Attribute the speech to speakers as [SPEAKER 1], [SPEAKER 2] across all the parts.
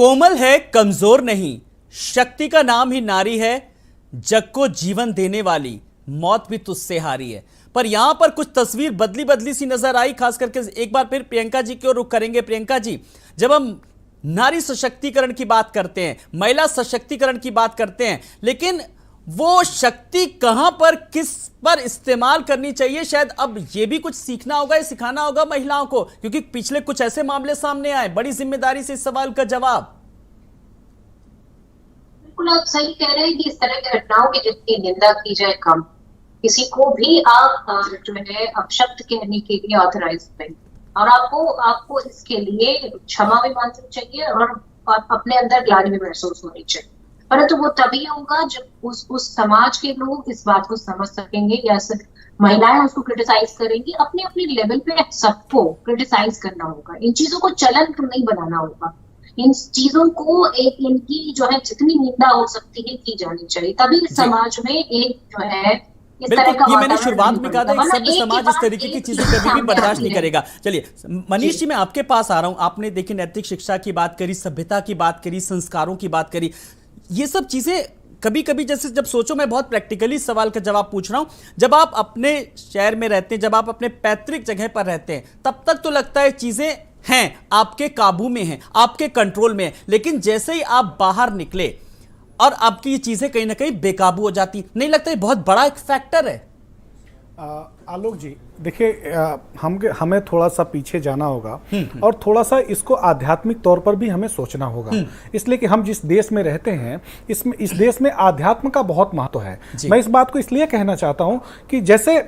[SPEAKER 1] कोमल है, कमजोर नहीं, शक्ति का नाम ही नारी है, जग को जीवन देने वाली, मौत भी तुझसे हारी है। पर यहां पर कुछ तस्वीर बदली बदली सी नजर आई, खास करके एक बार फिर प्रियंका जी की ओर रुख करेंगे। प्रियंका जी, जब हम नारी सशक्तिकरण की बात करते हैं, महिला सशक्तिकरण की बात करते हैं, लेकिन वो शक्ति कहां पर, किस पर इस्तेमाल करनी चाहिए, शायद अब यह भी कुछ सीखना होगा, या सिखाना होगा महिलाओं को, क्योंकि पिछले कुछ ऐसे मामले सामने आए। बड़ी जिम्मेदारी से इस सवाल का जवाब।
[SPEAKER 2] बिल्कुल आप सही कह रहे हैं कि इस तरह की घटनाओं की जितनी निंदा की जाए कम। किसी को भी आप जो है अपशब्द कहने के लिए ऑथराइज नहीं, और आपको इसके लिए क्षमा भी मांगनी चाहिए और अपने अंदर ग्लानि भी महसूस होनी चाहिए। परंतु वो तभी होगा जब उस समाज के लोग इस बात को समझ सकेंगे, या सिर्फ महिलाएं उसको क्रिटिसाइज करेंगी। अपने अपने लेवल पे सबको क्रिटिसाइज करना होगा, इन चीजों को चलन नहीं बनाना होगा। इन चीजों को एक इनकी जो है जितनी निंदा हो सकती है की जानी चाहिए, तभी समाज में एक जो है
[SPEAKER 1] बिल्कुल, ये मैंने शुरुआत में कहा था, एक सभ्य समाज इस तरीके की चीजें कभी भी बर्दाश्त नहीं करेगा। चलिए मनीष जी, मैं आपके पास आ रहा हूं। आपने देखिए नैतिक शिक्षा की बात करी, सभ्यता की बात करी, संस्कारों की बात करी। ये सब चीजें कभी कभी जैसे जब सोचो, मैं बहुत प्रैक्टिकली सवाल का जवाब पूछ रहा हूं, जब आप अपने शहर में रहते हैं, जब आप अपने पैतृक जगह पर रहते हैं, तब तक तो लगता है चीजें हैं, आपके काबू में हैं, आपके कंट्रोल में है। लेकिन जैसे ही आप बाहर निकले और आपकी ये चीजें कहीं ना कहीं बेकाबू हो जाती, नहीं लगता ये बहुत बड़ा एक फैक्टर है?
[SPEAKER 3] आलोक जी, देखिए, हमें थोड़ा सा पीछे जाना होगा और थोड़ा सा इसको आध्यात्मिक तौर पर भी हमें सोचना होगा। इसलिए कि हम जिस देश में रहते हैं, इस देश में आध्यात्म का बहुत महत्व है। मैं इस बात को इसलिए कहना चाहता हूं कि जैसे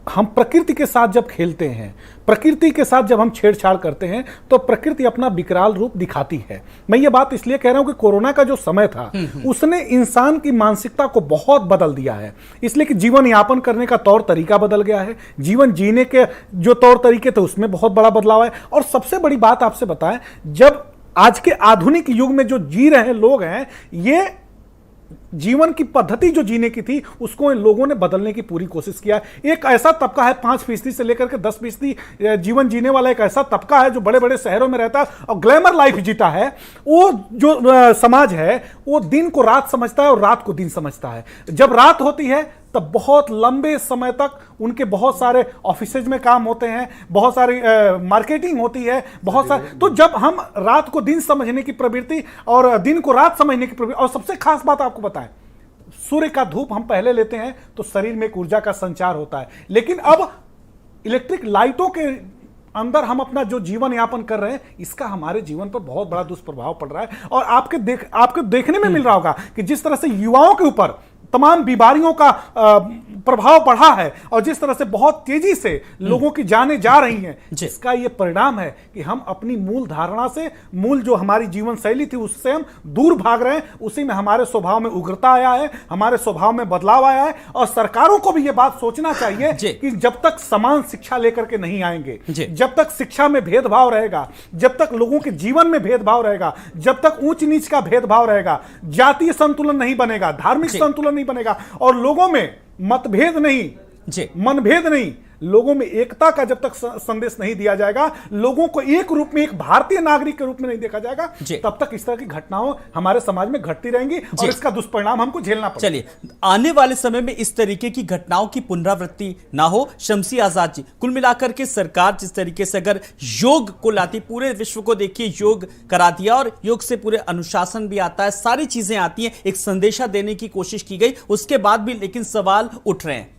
[SPEAKER 3] हम प्रकृति के साथ जब खेलते हैं, प्रकृति के साथ जब हम छेड़छाड़ करते हैं, तो प्रकृति अपना विकराल रूप दिखाती है। मैं ये बात इसलिए कह रहा हूं कि कोरोना का जो समय था, उसने इंसान की मानसिकता को बहुत बदल दिया है। इसलिए कि जीवन यापन करने का तौर तरीका बदल गया है, जीवन जीने के जो तौर तरीके थे उसमें बहुत बड़ा बदलाव है। और सबसे बड़ी बात आपसे बताएं, जब आज के आधुनिक युग में जो जी रहे लोग हैं, ये जीवन की पद्धति जो जीने की थी उसको इन लोगों ने बदलने की पूरी कोशिश किया है। एक ऐसा तबका है 5% से लेकर के 10% जीवन जीने वाला एक ऐसा तबका है जो बड़े बड़े शहरों में रहता है और ग्लैमर लाइफ जीता है। वो जो समाज है वो दिन को रात समझता है और रात को दिन समझता है। जब रात होती है तब बहुत लंबे समय तक उनके बहुत सारे ऑफिसेज में काम होते हैं, बहुत सारी मार्केटिंग होती है, बहुत सारे। तो जब हम रात को दिन समझने की प्रवृत्ति और दिन को रात समझने की प्रवृत्ति, और सबसे खास बात आपको बताएं, सूर्य का धूप हम पहले लेते हैं तो शरीर में एक ऊर्जा का संचार होता है, लेकिन अब इलेक्ट्रिक लाइटों के अंदर हम अपना जो जीवन यापन कर रहे हैं, इसका हमारे जीवन पर बहुत बड़ा दुष्प्रभाव पड़ रहा है। और आपके देखने में मिल रहा होगा कि जिस तरह से युवाओं के ऊपर तमाम बीमारियों का प्रभाव पड़ा है और जिस तरह से बहुत तेजी से लोगों की जानें जा रही हैं, इसका यह परिणाम है कि हम अपनी मूल धारणा से, मूल जो हमारी जीवन शैली थी उससे हम दूर भाग रहे हैं। उसी में हमारे स्वभाव में उग्रता आया है, हमारे स्वभाव में बदलाव आया है। और सरकारों को भी यह बात सोचना चाहिए कि जब तक समान शिक्षा लेकर के नहीं आएंगे, जब तक शिक्षा में भेदभाव रहेगा, जब तक लोगों के जीवन में भेदभाव रहेगा, जब तक ऊंच नीच का भेदभाव रहेगा, जातीय संतुलन नहीं बनेगा, धार्मिक संतुलन नहीं बनेगा, और लोगों में मतभेद नहीं, मनभेद नहीं, लोगों में एकता का जब तक संदेश नहीं दिया जाएगा, लोगों को एक रूप में, एक भारतीय नागरिक के रूप में नहीं देखा जाएगा, तब तक इस तरह की घटनाओं हमारे समाज में घटती रहेंगी और इसका दुष्परिणाम हमको झेलना पड़ेगा।
[SPEAKER 1] चलिए, आने वाले समय में इस तरीके की घटनाओं की पुनरावृत्ति ना हो। शमसी आजाद जी, कुल मिलाकर के सरकार जिस तरीके से अगर योग को लाती, पूरे विश्व को देखिए योग करा दिया, और योग से पूरे अनुशासन भी आता है, सारी चीजें आती हैं, एक संदेशा देने की कोशिश की गई, उसके बाद भी लेकिन सवाल उठ रहे हैं।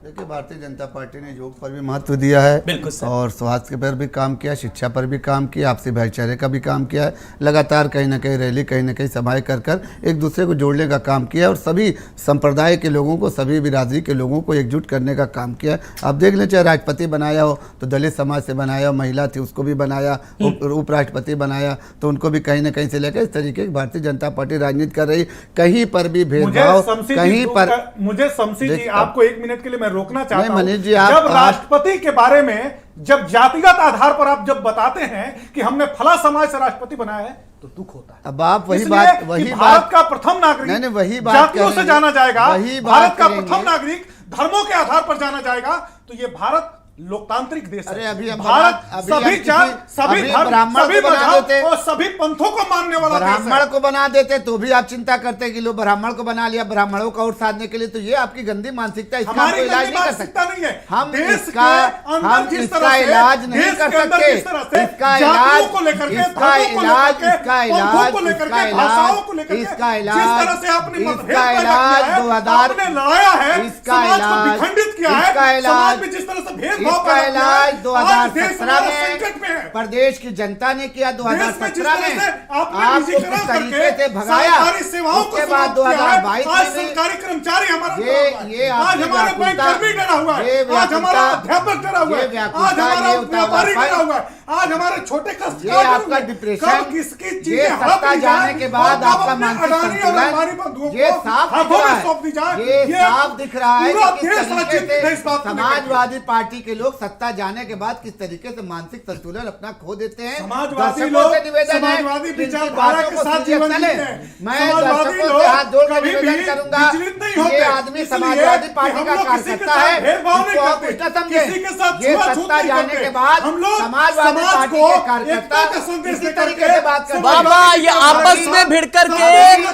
[SPEAKER 4] देखिए, भारतीय जनता पार्टी ने योग पर भी महत्व दिया है,
[SPEAKER 1] बिल्कुल सर,
[SPEAKER 4] और स्वास्थ्य पर भी काम किया, शिक्षा पर भी काम किया, आपसी भाईचारे का भी काम किया है। लगातार कहीं ना कहीं रैली, कहीं ना कहीं सभाएं कर कर एक दूसरे को जोड़ने का काम किया है और सभी संप्रदाय के लोगों को, सभी बिरादरी के लोगों को एकजुट करने का काम किया है। आप देख लें, चाहे राष्ट्रपति बनाया हो तो दलित समाज से बनाया, महिला थी उसको भी बनाया, उपराष्ट्रपति बनाया तो उनको भी कहीं ना कहीं से लेकर, इस तरीके की भारतीय जनता पार्टी राजनीति कर रही। कहीं पर भी भेदभाव, कहीं पर,
[SPEAKER 3] मुझे शमसी जी आपको एक मिनट के लिए रोकना चाहता हूं।
[SPEAKER 4] मनीष जी,
[SPEAKER 3] जब राष्ट्रपति के बारे में जब जातिगत आधार पर आप जब बताते हैं कि हमने फला समाज से राष्ट्रपति बनाया है, तो दुख होता है।
[SPEAKER 4] अब आप वही बात,
[SPEAKER 3] भारत का प्रथम नागरिक
[SPEAKER 4] वही बात
[SPEAKER 3] जातियों से जाना जाएगा,
[SPEAKER 4] वही
[SPEAKER 3] भारत का प्रथम नागरिक धर्मों के आधार पर जाना जाएगा, तो ये भारत लोकतांत्रिक देश है।
[SPEAKER 4] अरे अभी हम
[SPEAKER 3] भारत
[SPEAKER 4] अभी
[SPEAKER 3] सभी
[SPEAKER 4] हम
[SPEAKER 3] जात,
[SPEAKER 4] किसी-
[SPEAKER 3] सभी
[SPEAKER 4] अभी
[SPEAKER 3] धर्म,
[SPEAKER 4] ब्राह्मण
[SPEAKER 3] सभी
[SPEAKER 4] को बना
[SPEAKER 3] मजहब
[SPEAKER 4] देते।
[SPEAKER 3] और सभी पंथों को मानने वाला देश
[SPEAKER 4] ब्राह्मण
[SPEAKER 3] है।
[SPEAKER 4] को बना देते तो भी आप चिंता करते कि लो ब्राह्मण को बना लिया, ब्राह्मणों का वोट साधने के लिए। तो ये आपकी गंदी मानसिकता, इसका हम
[SPEAKER 3] हमारी
[SPEAKER 4] कोई इलाज
[SPEAKER 3] गंदी
[SPEAKER 4] नहीं कर
[SPEAKER 3] मानसिकता
[SPEAKER 4] सकते।
[SPEAKER 3] नहीं है।
[SPEAKER 4] हम
[SPEAKER 3] देश
[SPEAKER 4] इसका
[SPEAKER 3] के अंदर
[SPEAKER 4] हम
[SPEAKER 3] जिस
[SPEAKER 4] इसका
[SPEAKER 3] तरह से,
[SPEAKER 4] इलाज नहीं
[SPEAKER 3] देश
[SPEAKER 4] कर
[SPEAKER 3] के अंदर
[SPEAKER 4] सकते।
[SPEAKER 3] जिस तरह से
[SPEAKER 4] इसका
[SPEAKER 3] जातियों
[SPEAKER 4] इलाज
[SPEAKER 3] को लेकर के,
[SPEAKER 4] इसका
[SPEAKER 3] धर्मों को
[SPEAKER 4] इलाज
[SPEAKER 3] लेकर के,
[SPEAKER 4] इसका
[SPEAKER 3] पंथों को
[SPEAKER 4] इलाज
[SPEAKER 3] लेकर
[SPEAKER 4] इसका
[SPEAKER 3] के, भाषाओं को
[SPEAKER 4] इलाज
[SPEAKER 3] लेकर के,
[SPEAKER 4] इसका
[SPEAKER 3] जिस तरह से
[SPEAKER 4] इलाज
[SPEAKER 3] आपने मतभेद
[SPEAKER 4] इसका
[SPEAKER 3] पैदा
[SPEAKER 4] इलाज
[SPEAKER 3] किया है,
[SPEAKER 4] 2000
[SPEAKER 3] आपने लड़ाया है,
[SPEAKER 4] इसका
[SPEAKER 3] समाज को
[SPEAKER 4] इलाज
[SPEAKER 3] विखंडित किया है,
[SPEAKER 4] इसका
[SPEAKER 3] समाज
[SPEAKER 4] इलाज
[SPEAKER 3] में जिस तरह से भेदभाव
[SPEAKER 4] इसका
[SPEAKER 3] पैदा किया है,
[SPEAKER 4] इलाज
[SPEAKER 3] आज देश
[SPEAKER 4] 2017
[SPEAKER 3] हमारा संकट में है।
[SPEAKER 4] में प्रदेश की जनता ने किया।
[SPEAKER 3] देश में जिस
[SPEAKER 4] 2017
[SPEAKER 3] तरह
[SPEAKER 4] में
[SPEAKER 3] से आपने
[SPEAKER 4] आपको
[SPEAKER 3] निजीकरण
[SPEAKER 4] किस तरीके
[SPEAKER 3] करके
[SPEAKER 4] से भगाया,
[SPEAKER 3] सरकारी सेवाओं को
[SPEAKER 4] उसके बाद
[SPEAKER 3] समाप्त किया है।
[SPEAKER 4] 2022
[SPEAKER 3] आज
[SPEAKER 4] में भी
[SPEAKER 3] सरकारी कर्मचारी हमारा
[SPEAKER 4] ये
[SPEAKER 3] डरा हुआ है। आज
[SPEAKER 4] आपकी
[SPEAKER 3] हमारा बैंक
[SPEAKER 4] व्याकुलता,
[SPEAKER 3] कर्मी डरा हुआ
[SPEAKER 4] ये
[SPEAKER 3] है, आज हमारा
[SPEAKER 4] व्याकुलता,
[SPEAKER 3] अध्यापक डरा हुआ
[SPEAKER 4] ये
[SPEAKER 3] है,
[SPEAKER 4] व्याकुलता,
[SPEAKER 3] आज हमारा
[SPEAKER 4] ये
[SPEAKER 3] व्यापारी
[SPEAKER 4] उतावलापन,
[SPEAKER 3] डरा हुआ है, आज हमारे छोटे
[SPEAKER 4] ये
[SPEAKER 3] काश्तकार
[SPEAKER 4] आपका डिप्रेशन,
[SPEAKER 3] किसकी
[SPEAKER 4] ये
[SPEAKER 3] चीजें
[SPEAKER 4] सत्ता
[SPEAKER 3] हड़प ली
[SPEAKER 4] जाने
[SPEAKER 3] जाए
[SPEAKER 4] के बाद
[SPEAKER 3] और
[SPEAKER 4] आपका
[SPEAKER 3] अपने
[SPEAKER 4] मानसिक
[SPEAKER 3] अडानी और अंबानी
[SPEAKER 4] संतुलन
[SPEAKER 3] बंधुओं
[SPEAKER 4] ये
[SPEAKER 3] को
[SPEAKER 4] साफ दिख
[SPEAKER 3] हाथों
[SPEAKER 4] रहा
[SPEAKER 3] में सौंप दी जाए।
[SPEAKER 4] है। ये साफ दिख रहा है
[SPEAKER 3] पूरा
[SPEAKER 4] कि किस
[SPEAKER 3] देश आज
[SPEAKER 4] तरीके से
[SPEAKER 3] देशभक्त को लेकर के।
[SPEAKER 4] समाजवादी पार्टी के लोग सत्ता जाने के बाद किस तरीके से मानसिक संतुलन अपना खो देते हैं।
[SPEAKER 3] समाजवादी
[SPEAKER 4] दर्शकों
[SPEAKER 3] लोग
[SPEAKER 4] से निवेदन है
[SPEAKER 3] समाजवादी
[SPEAKER 4] कि इनकी
[SPEAKER 3] विचारधारा
[SPEAKER 4] बातों
[SPEAKER 3] के
[SPEAKER 4] को
[SPEAKER 3] साथ
[SPEAKER 4] सीरियस
[SPEAKER 3] जीवन
[SPEAKER 4] न
[SPEAKER 3] जीते
[SPEAKER 4] लें।
[SPEAKER 3] हैं।
[SPEAKER 4] मैं
[SPEAKER 3] समाजवादी
[SPEAKER 4] दर्शकों
[SPEAKER 3] लोग
[SPEAKER 4] से हाथ जोड़ के
[SPEAKER 3] कभी भी
[SPEAKER 4] निवेदन करूंगा
[SPEAKER 3] विचलित नहीं
[SPEAKER 4] कि
[SPEAKER 3] होते।
[SPEAKER 4] ये आदमी
[SPEAKER 3] इसलिए
[SPEAKER 4] समाजवादी
[SPEAKER 3] कि
[SPEAKER 4] पार्टी
[SPEAKER 3] हम
[SPEAKER 4] का
[SPEAKER 3] लोग किसी के
[SPEAKER 4] कार्यकर्ता
[SPEAKER 3] साथ
[SPEAKER 4] है,
[SPEAKER 3] भेदभाव नहीं
[SPEAKER 4] इसको आप
[SPEAKER 3] करते,
[SPEAKER 4] उल्टा समझे।
[SPEAKER 3] किसी के साथ
[SPEAKER 4] ये
[SPEAKER 3] छुआछूत
[SPEAKER 4] सत्ता
[SPEAKER 3] नहीं
[SPEAKER 4] जाने
[SPEAKER 3] करते।
[SPEAKER 4] के बाद
[SPEAKER 3] हम लोग
[SPEAKER 4] समाजवादी
[SPEAKER 3] समाज
[SPEAKER 4] पार्टी
[SPEAKER 3] को
[SPEAKER 4] के कार्यकर्ता
[SPEAKER 3] एकता का संदेश
[SPEAKER 4] इसी
[SPEAKER 3] देकर
[SPEAKER 4] तरीके
[SPEAKER 3] के
[SPEAKER 4] से बात करते हैं।
[SPEAKER 1] बाबा ये आपस
[SPEAKER 3] समाजवादी
[SPEAKER 1] में भिड़ करके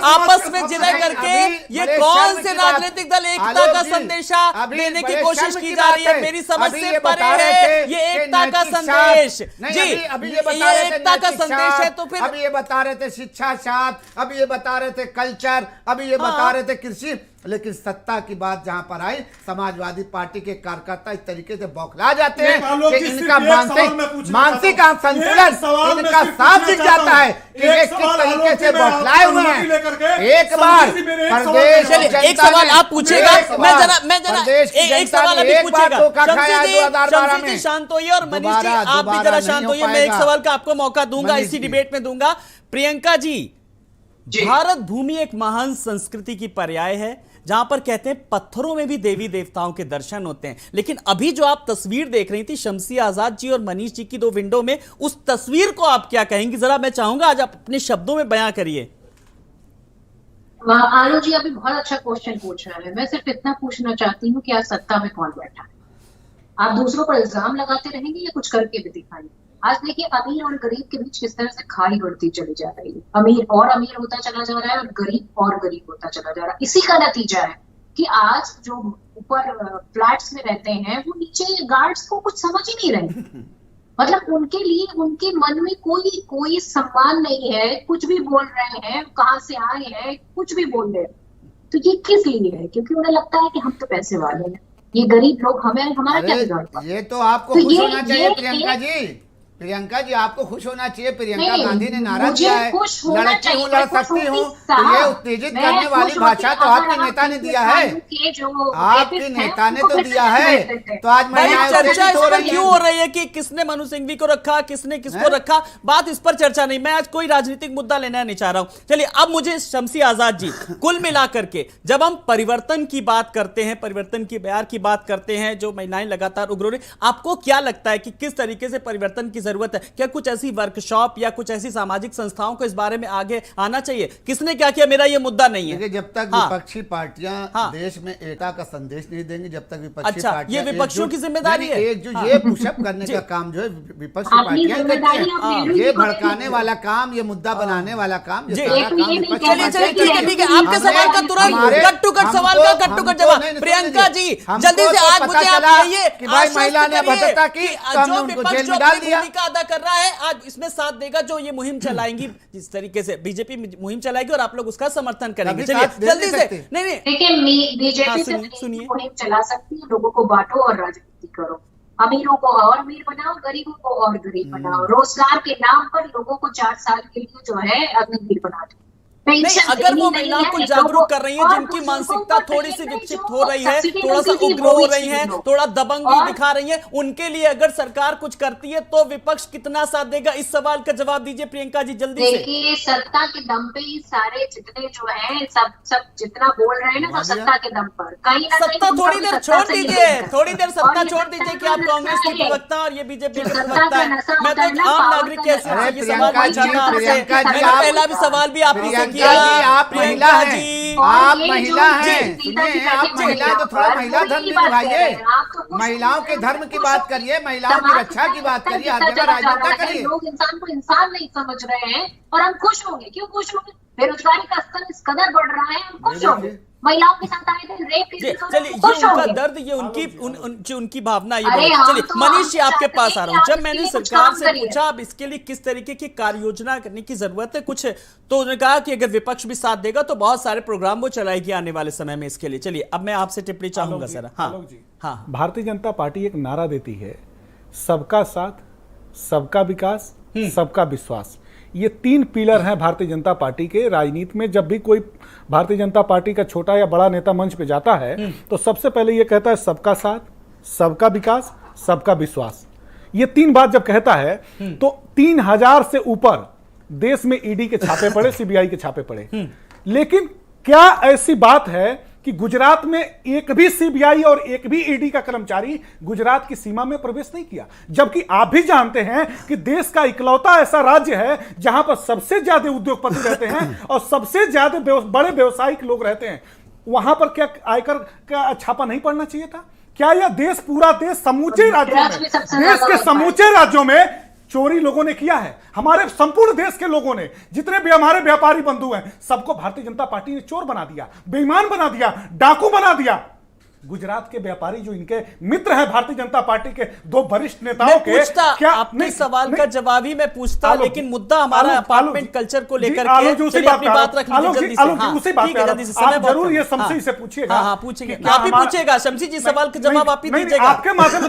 [SPEAKER 1] आपस में जिला
[SPEAKER 4] अभी
[SPEAKER 1] करके ये
[SPEAKER 4] बड़े
[SPEAKER 1] कौन
[SPEAKER 4] शर्म
[SPEAKER 1] से
[SPEAKER 4] की बात-
[SPEAKER 1] राजनीतिक दल एकता
[SPEAKER 4] आलोक
[SPEAKER 1] का
[SPEAKER 4] जी,
[SPEAKER 1] संदेशा
[SPEAKER 4] अभी
[SPEAKER 1] देने की
[SPEAKER 4] बड़े
[SPEAKER 1] कोशिश
[SPEAKER 4] शर्म
[SPEAKER 1] की
[SPEAKER 4] की
[SPEAKER 1] जा रही है?
[SPEAKER 4] बात
[SPEAKER 1] मेरी समझ
[SPEAKER 4] अभी
[SPEAKER 1] से
[SPEAKER 4] ये
[SPEAKER 1] परे
[SPEAKER 4] बता रहे
[SPEAKER 1] है
[SPEAKER 4] थे
[SPEAKER 1] ये
[SPEAKER 4] कि
[SPEAKER 1] एकता का
[SPEAKER 4] नैतिक
[SPEAKER 1] संदेश।
[SPEAKER 4] साथ- नहीं,
[SPEAKER 1] जी
[SPEAKER 4] अभी ये बता रहे थे
[SPEAKER 1] एकता का
[SPEAKER 4] नैतिक
[SPEAKER 1] संदेश है
[SPEAKER 4] साथ,
[SPEAKER 1] तो फिर
[SPEAKER 4] अभी ये बता रहे थे शिक्षा साथ, अभी ये बता रहे थे कल्चर, अभी ये बता रहे थे कृषि। लेकिन सत्ता की बात जहां पर आई, समाजवादी पार्टी के कार्यकर्ता इस तरीके से बौखला जाते हैं कि इनका मानसिक संतुलन इनका साफ दिख जाता है कि ये किस तरीके से बौखलाए हुए हैं। एक बार प्रदेश
[SPEAKER 1] चलिए एक सवाल आप पूछेगा, मैं जरा एक सवाल अभी पूछेगा। शमसी जी शांत होइए और मनीष जी आप भी जरा शांत होइए। मैं एक सवाल का आपको मौका दूंगा, इसी डिबेट में दूंगा। प्रियंका जी, भारत भूमि एक महान संस्कृति की पर्याय है जहां पर कहते हैं पत्थरों में भी देवी देवताओं के दर्शन होते हैं। लेकिन अभी जो आप तस्वीर देख रही थी शमसी आजाद जी और मनीष जी की दो विंडो में, उस तस्वीर को आप क्या कहेंगी? जरा मैं चाहूंगा आज आप अपने शब्दों में बयां करिए।
[SPEAKER 2] आलोक जी अभी बहुत अच्छा क्वेश्चन पूछ रहे हैं। मैं सिर्फ इतना पूछना चाहती हूँ कि आज सत्ता में कौन बैठा है? आप दूसरों पर इल्जाम लगाते रहेंगे या कुछ करके भी दिखाएंगे? आज देखिए अमीर और गरीब के बीच किस तरह से खाई बढ़ती चली जा रही है। अमीर और अमीर होता चला जा रहा है और गरीब और गरीब होता चला जा रहा है। इसी का नतीजा है कि आज जो ऊपर फ्लैट्स में रहते हैं वो नीचे गार्ड्स को कुछ समझ ही नहीं रहे। मतलब उनके लिए उनके मन में कोई सम्मान नहीं है। कुछ भी बोल रहे हैं, कहाँ से आए हैं, कुछ भी बोल रहे हैं। तो ये किस लिए है? क्योंकि उन्हें लगता है कि हम तो पैसे वाले हैं, ये गरीब लोग हमारा क्या बिगाड़।
[SPEAKER 4] ये तो आपको खुश होना चाहिए प्रियंका जी। प्रियंका जी आपको खुश होना चाहिए। प्रियंका गांधी ने नारा दिया है लड़की हूँ लड़ सकती हूँ, तो ये उत्तेजित करने वाली भाषा तो आपके नेता ने दिया है, आपके नेता ने तो दिया है। तो आज
[SPEAKER 1] चर्चा इस पर क्यों हो रही है कि किसने मनु सिंघवी को रखा, किसने किसको रखा? बात इस पर चर्चा नहीं, मैं आज कोई राजनीतिक मुद्दा लेना नहीं चाह रहा हूं। चलिए अब मुझे शमसी आजाद जी, कुल मिलाकर के जब हम परिवर्तन की बात करते हैं, परिवर्तन की बयार की बात करते हैं, जो महिलाएं लगातार उग्र हो रही, आपको क्या लगता है कि किस तरीके से परिवर्तन की जरूरत है? क्या कुछ ऐसी वर्कशॉप या कुछ ऐसी सामाजिक संस्थाओं को इस बारे में आगे आना चाहिए? किसने क्या किया मेरा ये मुद्दा नहीं है।
[SPEAKER 4] जब तक विपक्षी पार्टियां देश में एकता का संदेश नहीं देंगी, जब तक विपक्षी पार्टियां,
[SPEAKER 1] ये विपक्षियों की जिम्मेदारी है।
[SPEAKER 4] एक जो ये पुशअप करने का काम जो है विपक्षी पार्टियां करती हैं, ये भड़काने वाला काम, ये मुद्दा बनाने वाला काम, ये सारा काम विपक्षी
[SPEAKER 1] चलिए ठीक है, आपके सवाल का तुरंत कट टू कट सवाल का कट टू कट जवाब। प्रियंका जी जल्दी से आज मुझे आप कहिए
[SPEAKER 4] कि भाई महिला ने भद्रता की तो हमने उनको जेल में डाल दिया।
[SPEAKER 1] भूमिका अदा कर रहा है आज इसमें साथ देगा, जो ये मुहिम चलाएंगी, जिस तरीके से बीजेपी मुहिम चलाएगी और आप लोग उसका समर्थन करेंगे। चलिए जल्दी से। नहीं
[SPEAKER 2] देखिए बीजेपी सुनिए मुहिम चला सकती है, लोगों को बांटो और राजनीति करो। अमीरों को और अमीर बनाओ, गरीबों को और गरीब बनाओ। रोजगार के नाम पर लोगों को 4 साल के लिए जो है अमीर बना दो।
[SPEAKER 1] नहीं, अगर वो महिलाओं को जागरूक कर रही है, जिनकी मानसिकता थोड़ी सी विकसित हो रही है, थोड़ा सा उग्र हो रही है, थोड़ा दबंगी दिखा रही है, उनके लिए अगर सरकार कुछ करती है तो विपक्ष कितना साथ देगा? इस सवाल का जवाब दीजिए प्रियंका जी जल्दी से।
[SPEAKER 2] देखिए सत्ता के दम पे ही सारे जितने जो है सब जितना बोल रहे हैं ना, सब सत्ता के दम पर। कहीं ना
[SPEAKER 1] सत्ता थोड़ी देर छोड़ दीजिए, थोड़ी देर सत्ता छोड़ दीजिए कि आप कांग्रेस की प्रवक्ता और ये बीजेपी के प्रवक्ता है। मैं तो एक आम नागरिक के सवाल पूछा था आपसे। मैंने पहला भी सवाल भी आप देखिए
[SPEAKER 4] आप महिला
[SPEAKER 1] प्रियंका
[SPEAKER 4] हैं,
[SPEAKER 1] जी,
[SPEAKER 4] आप
[SPEAKER 2] ये
[SPEAKER 4] महिला
[SPEAKER 2] जो
[SPEAKER 4] हैं,
[SPEAKER 2] जी,
[SPEAKER 4] सुनिए,
[SPEAKER 2] आप
[SPEAKER 4] आप महिला हैं तो थोड़ा महिला धर्म भी निभाइए, महिलाओं के धर्म की बात करिए, महिलाओं की रक्षा की बात करिए, हर जगह राजनीति करिए।
[SPEAKER 2] लोग इंसान को इंसान नहीं समझ रहे हैं और हम खुश होंगे। क्यों खुश होंगे? बेरोजगारी का स्तर इस कदर बढ़ रहा है, हम खुश होंगे। महिलाओं के साथ आए थे रेप केसेस हो रहे
[SPEAKER 1] चलिए
[SPEAKER 2] हैं,
[SPEAKER 1] ये
[SPEAKER 2] खुश
[SPEAKER 1] उनका
[SPEAKER 2] होंगे।
[SPEAKER 1] दर्द, ये उनकी जो उनकी भावना ये
[SPEAKER 2] अरे
[SPEAKER 1] बोलो।
[SPEAKER 2] हम
[SPEAKER 1] चलिए
[SPEAKER 2] तो
[SPEAKER 1] मनीष जी
[SPEAKER 2] हम
[SPEAKER 1] आपके
[SPEAKER 2] चाहते
[SPEAKER 1] पास
[SPEAKER 2] हैं
[SPEAKER 1] आ रहा
[SPEAKER 2] कि
[SPEAKER 1] हूँ।
[SPEAKER 2] आप
[SPEAKER 1] जब
[SPEAKER 2] इसके
[SPEAKER 1] मैंने
[SPEAKER 2] लिए कुछ
[SPEAKER 1] सरकार
[SPEAKER 2] काम
[SPEAKER 1] से
[SPEAKER 2] करिए।
[SPEAKER 1] पूछा अब इसके लिए किस तरीके की कार्य योजना करने की जरूरत है कुछ, तो उन्होंने कहा कि अगर विपक्ष भी साथ देगा तो बहुत सारे प्रोग्राम वो चलाएगी आने वाले समय में इसके लिए। चलिए अब मैं आपसे टिप्पणी चाहूंगा सर। हाँ
[SPEAKER 3] आलोक जी,
[SPEAKER 1] हाँ
[SPEAKER 3] भारतीय जनता पार्टी एक नारा देती है, सबका साथ, सबका विकास, सबका विश्वास। ये 3 पिलर हैं भारतीय जनता पार्टी के राजनीति में। जब भी कोई भारतीय जनता पार्टी का छोटा या बड़ा नेता मंच पे जाता है तो सबसे पहले ये कहता है सबका साथ, सबका विकास, सबका विश्वास। ये 3 बात जब कहता है तो 3000 से ऊपर देश में ईडी के छापे पड़े, सीबीआई के छापे पड़े। लेकिन क्या ऐसी बात है कि गुजरात में एक भी सीबीआई और एक भी ईडी का कर्मचारी गुजरात की सीमा में प्रवेश नहीं किया? जबकि आप भी जानते हैं कि देश का इकलौता ऐसा राज्य है जहां पर सबसे ज्यादा उद्योगपति रहते हैं और सबसे ज्यादा बड़े व्यवसायिक लोग रहते हैं। वहां पर क्या आयकर का छापा नहीं पड़ना चाहिए था? क्या यह देश, पूरा देश, समूचे राज्यों में, देश के समूचे राज्यों में चोरी लोगों ने किया है? हमारे संपूर्ण देश के लोगों ने, जितने भी हमारे व्यापारी बंधु हैं, सबको भारतीय जनता पार्टी ने चोर बना दिया, बेईमान बना दिया, डाकू बना दिया। गुजरात के व्यापारी जो इनके मित्र हैं भारतीय जनता पार्टी के 2 वरिष्ठ नेताओं के,
[SPEAKER 1] क्या आपके सवाल का जवाब ही मैं पूछता, लेकिन मुद्दा हमारा अपार्टमेंट कल्चर को लेकर के अपनी बात रख लीजिए जल्दी से। ठीक है, जल्दी से समय
[SPEAKER 3] जरूर ये शमसी से पूछिएगा।
[SPEAKER 1] हाँ पूछेंगे, आप ही पूछेगा शमसी जी, सवाल का जवाब आप ही दीजिएगा।
[SPEAKER 3] आपके माध्यम से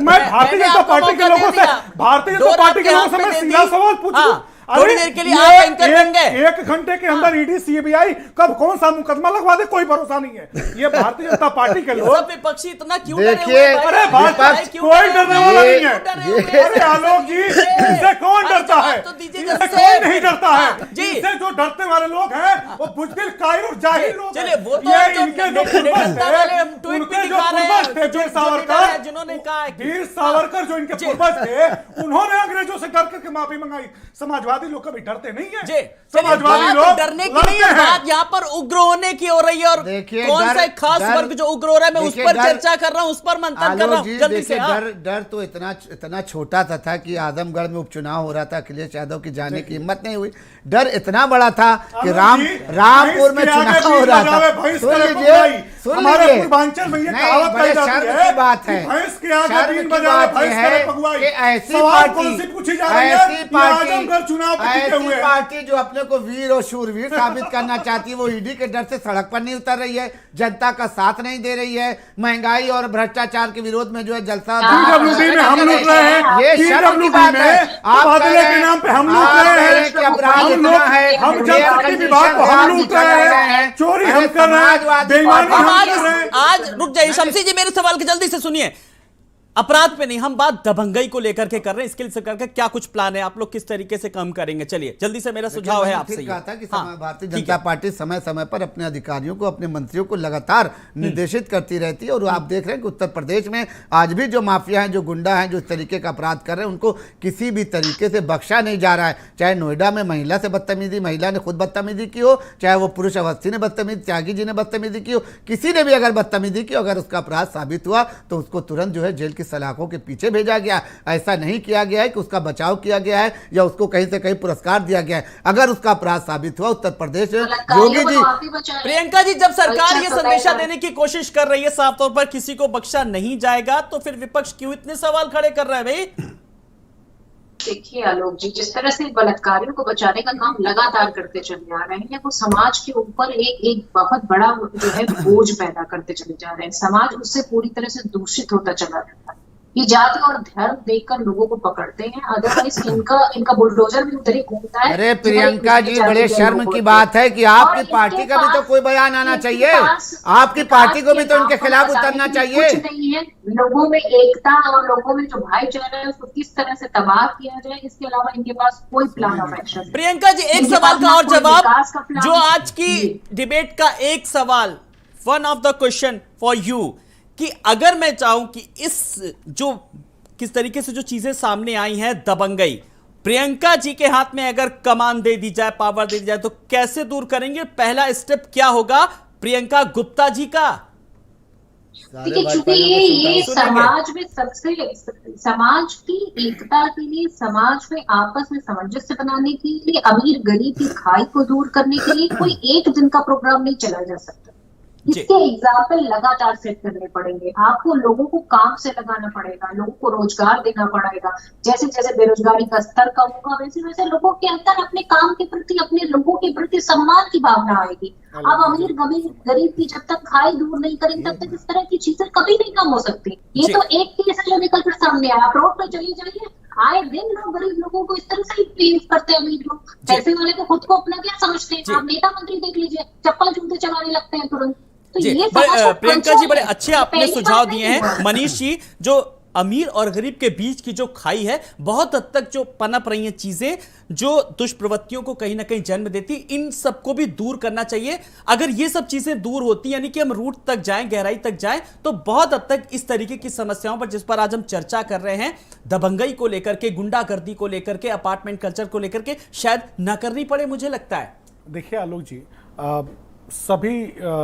[SPEAKER 3] मैं भारतीय जनता पार्टी के लोगों से, भारतीय जनता पार्टी के लोगों से मैं सीधा सवाल पूछूं।
[SPEAKER 1] थोड़ी देर के लिए आप एंकर बन गए।
[SPEAKER 3] 1 घंटे के अंदर ईडी सीबीआई कब कौन सा मुकदमा लगवा दे कोई भरोसा नहीं है। ये भारतीय जनता पार्टी के लोग,
[SPEAKER 1] सब विपक्षी इतना क्यों डरे हुए
[SPEAKER 4] देखिए,
[SPEAKER 1] हैं भाई?
[SPEAKER 3] अरे
[SPEAKER 1] विपक्ष क्यों
[SPEAKER 3] कोई
[SPEAKER 1] डरे
[SPEAKER 3] डरने
[SPEAKER 1] हुए
[SPEAKER 3] वाला
[SPEAKER 1] हैं?
[SPEAKER 3] नहीं है।
[SPEAKER 1] क्यों डरे हुए हैं?
[SPEAKER 3] अरे आलोक जी, इनसे कौन डरता है?
[SPEAKER 1] तो दीजिए
[SPEAKER 3] इनसे
[SPEAKER 1] जल्दी
[SPEAKER 3] कोई
[SPEAKER 1] से।
[SPEAKER 3] नहीं डरता है।
[SPEAKER 1] जी।
[SPEAKER 3] इनसे जो डरते वाले लोग हैं वो बुजदिल, कायर और जाहिल लोग हैं।
[SPEAKER 1] चलिए, वो तो
[SPEAKER 3] ये
[SPEAKER 1] जो
[SPEAKER 3] इनके जो
[SPEAKER 1] नेता
[SPEAKER 3] पूर्वज
[SPEAKER 1] वाले हम
[SPEAKER 3] थे,
[SPEAKER 1] ट्वीट
[SPEAKER 3] उनके
[SPEAKER 1] भी
[SPEAKER 3] जो
[SPEAKER 1] दिखा रहे
[SPEAKER 3] पूर्वज थे,
[SPEAKER 1] हैं,
[SPEAKER 3] वीर
[SPEAKER 1] जो
[SPEAKER 3] सावरकर,
[SPEAKER 1] जिन्होंने कहा है कि
[SPEAKER 3] वीर सावरकर जो इनके
[SPEAKER 1] जी।
[SPEAKER 3] पूर्वज थे, उन्होंने अंग्रेजों से डर करके माफी मंगाई। समाजवादी लोग कभी डरते नहीं है।
[SPEAKER 1] जी,
[SPEAKER 3] समाजवादी
[SPEAKER 1] बात
[SPEAKER 3] लोग
[SPEAKER 1] डरने की नहीं है,
[SPEAKER 3] लड़ते हैं।
[SPEAKER 1] बात यहाँ पर उग्र होने की हो रही है। और
[SPEAKER 4] देखिए,
[SPEAKER 1] कौन सा एक खास वर्ग जो उग्र हो रहा है, मैं उस
[SPEAKER 4] देखिए,
[SPEAKER 1] पर चर्चा कर रहा हूँ, उस पर मंथन कर रहा हूँ। जल्दी से। हाँ।
[SPEAKER 4] डर तो इतना छोटा सा था कि आजमगढ़ में उपचुनाव हो रहा था, अखिलेश यादव की जाने की हिम्मत नहीं हुई। डर इतना बड़ा था कि रामपुर में चुनाव हो रहा था। सुन लीजिए,
[SPEAKER 3] हमारे पूर्वांचल में ये कहावत
[SPEAKER 4] बड़े
[SPEAKER 3] कही जाती
[SPEAKER 4] शर्म
[SPEAKER 3] है
[SPEAKER 4] की बात है,
[SPEAKER 3] भैंस के आगे
[SPEAKER 4] शर्म
[SPEAKER 3] बीन
[SPEAKER 4] की
[SPEAKER 3] बजावे,
[SPEAKER 4] बात
[SPEAKER 3] भैंस
[SPEAKER 4] यह
[SPEAKER 3] करे
[SPEAKER 4] है
[SPEAKER 3] पगुआई।
[SPEAKER 4] कि ऐसी
[SPEAKER 3] सवाल कौन सी पूछी जा रही है?
[SPEAKER 4] ऐसी
[SPEAKER 3] ये आजमगढ़
[SPEAKER 4] पार्टी,
[SPEAKER 3] चुनाव पे जीते हुए
[SPEAKER 4] ऐसी
[SPEAKER 3] हैं।
[SPEAKER 4] पार्टी जो अपने को वीर और शूरवीर साबित करना चाहती है, वो ईडी के डर से सड़क पर नहीं उतर रही है, जनता का साथ नहीं दे रही है, महंगाई और भ्रष्टाचार के विरोध में जो है जलसा
[SPEAKER 3] PWD में हम लूट रहे हैं,
[SPEAKER 4] ये शर्म की
[SPEAKER 3] PWD
[SPEAKER 4] बात
[SPEAKER 3] में
[SPEAKER 4] है। आप
[SPEAKER 3] तबादले
[SPEAKER 4] कह रहे
[SPEAKER 3] के
[SPEAKER 4] हैं,
[SPEAKER 3] नाम पे हम लूट
[SPEAKER 4] आप
[SPEAKER 3] रहे
[SPEAKER 4] कह रहे
[SPEAKER 3] हैं
[SPEAKER 4] हैं कि अपराध
[SPEAKER 3] हम
[SPEAKER 4] इतना
[SPEAKER 3] लोग,
[SPEAKER 4] है,
[SPEAKER 3] हम
[SPEAKER 4] ये
[SPEAKER 3] जनशक्ति विभाग को हम लूट रहे हैं, चोरी हम कर रहे हैं, बेईमानी
[SPEAKER 1] हम
[SPEAKER 3] हम कर रहे हैं।
[SPEAKER 1] आज रुक जाइए शमसी जी, मेरे सवाल की जल्दी से सुनिए। अपराध पे नहीं, हम बात दबंगई को लेकर के कर रहे हैं। इसके लिए सरकार का क्या कुछ प्लान है? आप लोग किस तरीके से काम करेंगे? चलिए जल्दी से, मेरा सुझाव है आपसे।
[SPEAKER 4] कहा था कि
[SPEAKER 1] हाँ,
[SPEAKER 4] भारतीय
[SPEAKER 1] ठीक
[SPEAKER 4] जनता
[SPEAKER 1] है।
[SPEAKER 4] पार्टी समय समय पर अपने अधिकारियों को, अपने मंत्रियों को लगातार निर्देशित करती रहती है। और आप देख रहे हैं कि उत्तर प्रदेश में आज भी जो माफिया हैं, जो गुंडा हैं, जो इस तरीके का अपराध कर रहे हैं, उनको किसी भी तरीके से बख्शा नहीं जा रहा है। चाहे नोएडा में महिला से बदतमीजी, महिला ने खुद बदतमीजी की हो, चाहे वो पुरुष अवस्थी ने बदतमीजी, त्यागी जी ने बदतमीजी की हो, किसी ने भी अगर बदतमीजी की, अगर उसका अपराध साबित हुआ तो उसको तुरंत जो है जेल की सलाखों के पीछे भेजा गया। ऐसा नहीं किया गया है कि उसका बचाव किया गया है या उसको कहीं से कहीं पुरस्कार दिया गया है। अगर उसका अपराध साबित हुआ, उत्तर प्रदेश योगी जी,
[SPEAKER 1] प्रियंका जी, जब सरकार ये संदेशा देने की कोशिश कर रही है साफ तौर पर किसी को बख्शा नहीं जाएगा, तो फिर विपक्ष क्यों इतने सवाल खड़े कर रहा है भाई?
[SPEAKER 2] देखिए आलोक जी, जिस तरह से बलात्कारियों को बचाने का काम लगातार करते चले आ रहे हैं, वो समाज के ऊपर एक बहुत बड़ा जो है बोझ पैदा करते चले जा रहे हैं। समाज उससे पूरी तरह से दूषित होता चला जाता है। ये जाति और धर्म देखकर लोगों को पकड़ते हैं, अदरवाइज इनका बुलडोजर भी उधर ही घूमता है।
[SPEAKER 4] अरे प्रियंका जी, बड़े शर्म की बात है कि आपकी पार्टी का भी तो कोई बयान आना चाहिए। आपकी पार्टी को भी तो इनके खिलाफ उतरना चाहिए।
[SPEAKER 2] कुछ नहीं है, लोगों में एकता और लोगों में जो भाईचारा है उसको किस तरह से तबाह किया जाए, इसके अलावा इनके पास कोई प्लान ऑफ एक्शन नहीं।
[SPEAKER 1] प्रियंका जी, एक सवाल का और जवाब, जो आज की डिबेट का एक सवाल, one of the question for you, कि अगर मैं चाहूं कि इस जो किस तरीके से जो चीजें सामने आई हैं दबंगई, प्रियंका जी के हाथ में अगर कमान दे दी जाए, पावर दे दी जाए, तो कैसे दूर करेंगे? पहला स्टेप क्या होगा प्रियंका गुप्ता जी का?
[SPEAKER 2] देखिए, चूंकि ये समाज में सबसे, समाज की एकता के लिए, समाज में आपस में सामंजस्य बनाने के लिए, अमीर गरीब की खाई को दूर करने के लिए कोई एक दिन का प्रोग्राम नहीं चलाया जा सकता। इसके एग्जाम्पल लगातार सेट करने पड़ेंगे। आपको लोगों को काम से लगाना पड़ेगा, लोगों को रोजगार देना पड़ेगा। जैसे जैसे बेरोजगारी का स्तर कम होगा, वैसे वैसे लोगों के अंदर अपने काम के प्रति, अपने लोगों के प्रति सम्मान की भावना आएगी। अब अमीर गरीब की जब तक खाई दूर नहीं करेंगे, तब तक इस तरह की चीजें कभी नहीं कम हो सकती। ये तो एक केस है जो निकल कर सामने आया। आप रोड पर चली जाइए, आए दिन लोग गरीब लोगों को इस तरह से बिहेव करते हैं। अमीर लोग पैसे वाले को खुद को अपना क्या समझते हैं। आप नेता मंत्री देख लीजिए, चप्पल जूते चलाने लगते हैं तुरंत। तो ये
[SPEAKER 1] प्रियंका जी, बड़े अच्छे आपने सुझाव दिए हैं। मनीष जी, जो अमीर और गरीब के बीच की जो खाई है, बहुत हद तक जो पनप रही हैं चीजें, जो दुष्प्रवृत्तियों को कहीं ना कहीं जन्म देती, इन सबको भी दूर करना चाहिए। अगर ये सब चीजें दूर होती, यानी कि हम रूट तक जाएं, गहराई तक जाएं, तो बहुत हद तक इस तरीके की समस्याओं पर, जिस पर आज हम चर्चा कर रहे हैं, दबंगई को लेकर के, गुंडागर्दी को लेकर के, अपार्टमेंट कल्चर को लेकर के, शायद ना करनी पड़े, मुझे लगता है।
[SPEAKER 3] देखिए आलोक जी, सभी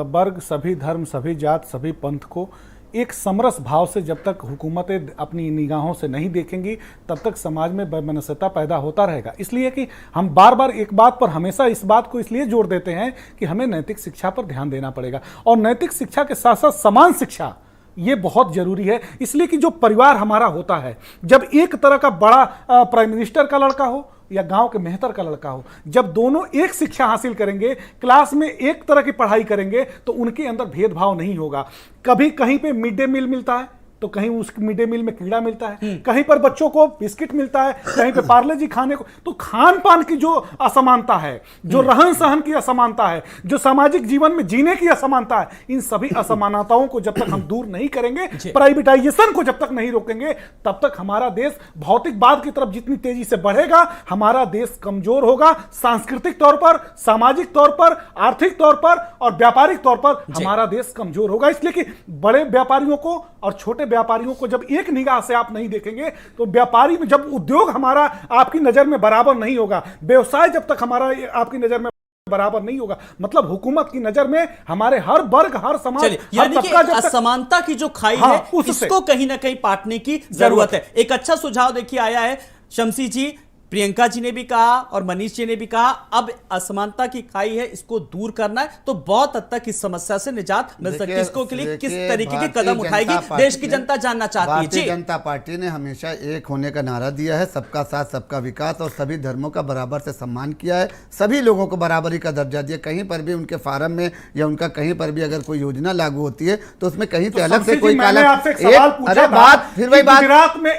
[SPEAKER 3] वर्ग, सभी धर्म, सभी जात, सभी पंथ को एक समरस भाव से जब तक हुकूमतें अपनी निगाहों से नहीं देखेंगी, तब तक समाज में वैमनस्यता पैदा होता रहेगा। इसलिए कि हम बार बार एक बात पर हमेशा इस बात को इसलिए जोर देते हैं कि हमें नैतिक शिक्षा पर ध्यान देना पड़ेगा, और नैतिक शिक्षा के साथ साथ समान शिक्षा ये बहुत जरूरी है। इसलिए कि जो परिवार हमारा होता है, जब एक तरह का बड़ा प्राइम मिनिस्टर का लड़का हो या गांव के मेहतर का लड़का हो, जब दोनों एक शिक्षा हासिल करेंगे, क्लास में एक तरह की पढ़ाई करेंगे, तो उनके अंदर भेदभाव नहीं होगा। कभी कहीं पे मिड डे मील मिलता है तो कहीं उस मिड डे मील में कीड़ा मिलता है, कहीं पर बच्चों को बिस्किट मिलता है, कहीं पे पार्ले जी खाने को। तो खान पान की जो असमानता है, जो रहन सहन की असमानता है, जो सामाजिक जीवन में जीने की असमानता है, इन सभी असमानताओं को जब तक हम दूर नहीं करेंगे, प्राइवेटाइजेशन को जब तक नहीं रोकेंगे, तब तक हमारा देश भौतिकवाद की तरफ जितनी तेजी से बढ़ेगा, हमारा देश कमजोर होगा। सांस्कृतिक तौर पर, सामाजिक तौर पर, आर्थिक तौर पर और व्यापारिक तौर पर हमारा देश कमजोर होगा। इसलिए कि बड़े व्यापारियों को और छोटे व्यापारियों को जब एक निगाह से आप नहीं देखेंगे, तो व्यापारी में जब उद्योग हमारा आपकी नजर में बराबर नहीं होगा, व्यवसाय जब तक हमारा आपकी नजर में बराबर नहीं होगा, मतलब हुकूमत की नजर में हमारे हर वर्ग, हर समाज, हर तबका, जब
[SPEAKER 1] असमानता की जो खाई है, इसको कहीं ना कहीं पाटने की जरूरत है। एक अच्छा सुझाव देखिए आया है शमसी जी, प्रियंका जी ने भी कहा और मनीष जी ने भी कहा, अब असमानता की खाई है, इसको दूर करना है, तो बहुत हद तक इस समस्या से निजात मिल सकती है। इसको के लिए किस तरीके के कदम उठाएगी देश की जनता जानना चाहती है।
[SPEAKER 4] भारतीय जनता पार्टी ने हमेशा एक होने का नारा दिया है, सबका साथ सबका विकास, और सभी धर्मों का बराबर से सम्मान किया है, सभी लोगों को बराबरी का दर्जा दिया। कहीं पर भी उनके फार्म में या उनका कहीं पर भी अगर कोई योजना लागू होती है, तो उसमें कहीं से अलग से कोई
[SPEAKER 3] अरे बात, फिर वही बात, गुजरात में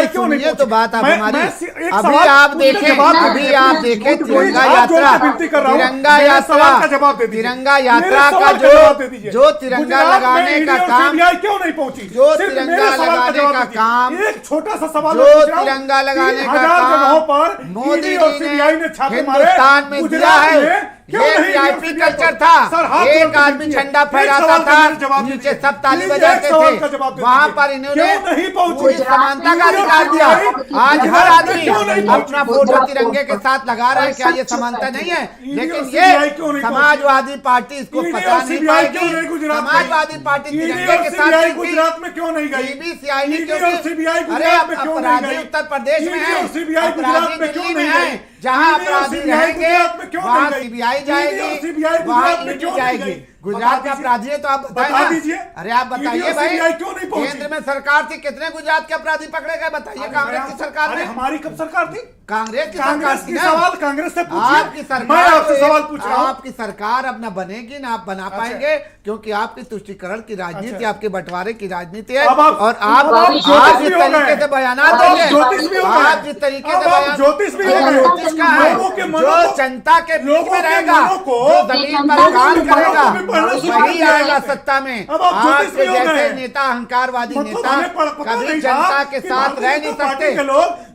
[SPEAKER 3] क्यों नहीं,
[SPEAKER 4] तो बात आप हमारी अभी आप देखें तिरंगा यात्रा, तिरंगा यात्रा का जो तिरंगा लगाने का काम,
[SPEAKER 3] क्यों नहीं पहुंची,
[SPEAKER 4] जो तिरंगा लगाने का काम,
[SPEAKER 3] एक छोटा सा सवाल,
[SPEAKER 4] जो तिरंगा लगाने का काम मोदी जी ने हिंदुस्तान में दिया है। ये वीआईपी कल्चर था, एक आदमी झंडा फहराता था, नीचे सब ताली बजाते थे, वहां पर इन्होंने पूरी समानता का अधिकार दिया। आज हर आदमी अपना फोटो तिरंगे के साथ लगा रहा है, क्या ये समानता नहीं है? लेकिन ये समाजवादी पार्टी इसको पता नहीं पाएगी। समाजवादी पार्टी तिरंगे के साथ
[SPEAKER 3] गुजरात में क्यों नहीं गई,
[SPEAKER 4] सीबीसीआईडी अरे अपराधी उत्तर प्रदेश में है, अपराधी दिल्ली में है, जहां अपराधी रहेंगे वहां सीबीआई जाएगी, वहां ईडी जाएगी। गुजरात के अपराधी है तो आप बता दीजिए। अरे आप बताइए भाई, केंद्र में सरकार थी, कितने गुजरात के अपराधी पकड़े गए बताइए? कांग्रेस की सरकार में।
[SPEAKER 3] हमारी कब सरकार थी?
[SPEAKER 4] कांग्रेस की सरकार थी।
[SPEAKER 3] सवाल कांग्रेस से पूछिए,
[SPEAKER 4] आपकी सरकार, आपसे सवाल पूछ रहा हूं। आपकी सरकार अब न बनेगी ना आप बना पाएंगे, क्योंकि आपकी तुष्टीकरण की राजनीति, आपके बंटवारे की राजनीति है। और आप आज जिस तरीके से बयानात देंगे, आप जिस तरीके से ज्योतिष का है, जो जनता के बीच में रहेगा, जो जमीन पर काम करेगा, वही आएगा सत्ता में। आपके जैसे नेता, अहंकारवादी नेता कभी जनता के साथ रह नहीं सकते।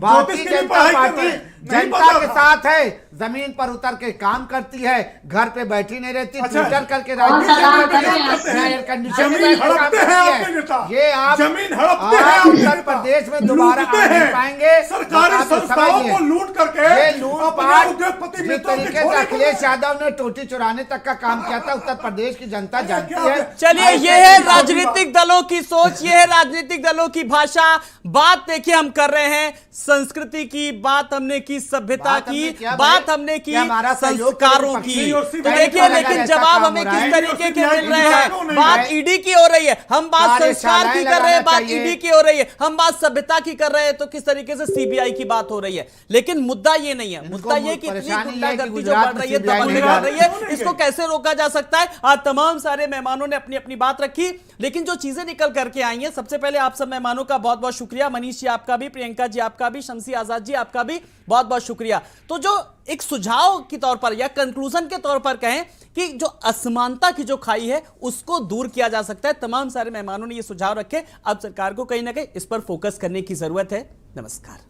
[SPEAKER 4] भारतीय जनता पार्टी जनता के साथ है, जमीन पर उतर के काम करती है, घर पे बैठी नहीं रहती,
[SPEAKER 3] अच्छा।
[SPEAKER 4] ट्विटर करके
[SPEAKER 2] कौन सा काम कर रहे हैं?
[SPEAKER 4] एयर कंडीशन में
[SPEAKER 3] जमीन
[SPEAKER 4] बैठ के काम
[SPEAKER 3] हड़पते हैं
[SPEAKER 4] करती
[SPEAKER 3] आपके नेता।
[SPEAKER 4] है। ये आप
[SPEAKER 3] जमीन हड़पते हैं
[SPEAKER 4] आप
[SPEAKER 3] आपके
[SPEAKER 4] उत्तर
[SPEAKER 3] नेता।
[SPEAKER 4] प्रदेश में दोबारा
[SPEAKER 3] लूटते
[SPEAKER 4] आ नहीं
[SPEAKER 3] हैं।
[SPEAKER 4] पाएंगे।
[SPEAKER 3] सरकारी
[SPEAKER 4] आप
[SPEAKER 3] संस्थाओं
[SPEAKER 4] समझिए।
[SPEAKER 3] को लूट करके
[SPEAKER 4] ये लूट
[SPEAKER 3] अपने
[SPEAKER 4] पाट
[SPEAKER 3] उद्योगपति
[SPEAKER 4] जिस
[SPEAKER 3] मित्रों की
[SPEAKER 4] तरीके से
[SPEAKER 3] खोली को-
[SPEAKER 4] अखिलेश यादव ने टोटी चुराने तक का काम किया था, उत्तर प्रदेश की जनता जानती है।
[SPEAKER 1] चलिए, ये है राजनीतिक दलों की सोच, ये है राजनीतिक दलों की भाषा। बात देखिए हम कर रहे हैं संस्कृति की, बात हमने की सभ्यता
[SPEAKER 4] बात
[SPEAKER 1] की,
[SPEAKER 4] हमने किया
[SPEAKER 1] बात
[SPEAKER 4] भाई,
[SPEAKER 1] हमने की
[SPEAKER 4] क्या हमारा सहयोग
[SPEAKER 1] संस्कारों
[SPEAKER 4] करेगी
[SPEAKER 1] की।
[SPEAKER 3] पक्षी?
[SPEAKER 1] तो
[SPEAKER 3] और
[SPEAKER 1] देखिए,
[SPEAKER 4] अगर
[SPEAKER 1] लेकिन
[SPEAKER 4] ऐसा
[SPEAKER 1] जवाब
[SPEAKER 4] काम
[SPEAKER 1] हमें
[SPEAKER 4] हो रहा
[SPEAKER 1] किस
[SPEAKER 4] है,
[SPEAKER 1] तरीके के मिल रहे
[SPEAKER 3] नहीं,
[SPEAKER 1] हैं।
[SPEAKER 3] नहीं,
[SPEAKER 1] बात
[SPEAKER 4] नहीं।
[SPEAKER 1] ईडी की हो रही है, हम बात संस्कार
[SPEAKER 4] कार्यशालाएं
[SPEAKER 1] की कर रहे हैं,
[SPEAKER 4] लगाना
[SPEAKER 1] बात
[SPEAKER 4] चाहिए।
[SPEAKER 1] ईडी की हो रही है, हम बात सभ्यता की कर रहे हैं, तो किस तरीके से सीबीआई की बात हो रही है। लेकिन मुद्दा ये नहीं है, मुद्दा ये कि इतनी
[SPEAKER 4] परेशानी है कि
[SPEAKER 1] गुंडागर्दी जो
[SPEAKER 4] गुजरात
[SPEAKER 1] बढ़
[SPEAKER 4] में
[SPEAKER 1] रही है,
[SPEAKER 4] CBI
[SPEAKER 1] दबंगई
[SPEAKER 4] नहीं
[SPEAKER 1] बढ़ रही है,
[SPEAKER 3] नहीं
[SPEAKER 1] इसको कैसे रोका जा सकता है। आज तमाम सारे मेहमानों ने अपनी अपनी बात रखी, लेकिन जो चीजें निकल करके आई हैं, सबसे पहले आप सब मेहमानों का बहुत बहुत शुक्रिया। मनीष जी आपका भी, प्रियंका जी आपका भी, शमसी आजाद जी आपका भी बहुत बहुत शुक्रिया। तो जो एक सुझाव के तौर पर या कंक्लूजन के तौर पर कहें कि जो असमानता की जो खाई है उसको दूर किया जा सकता है, तमाम सारे मेहमानों ने ये सुझाव रखे। अब सरकार को कहीं ना कहीं इस पर फोकस करने की जरूरत है। नमस्कार।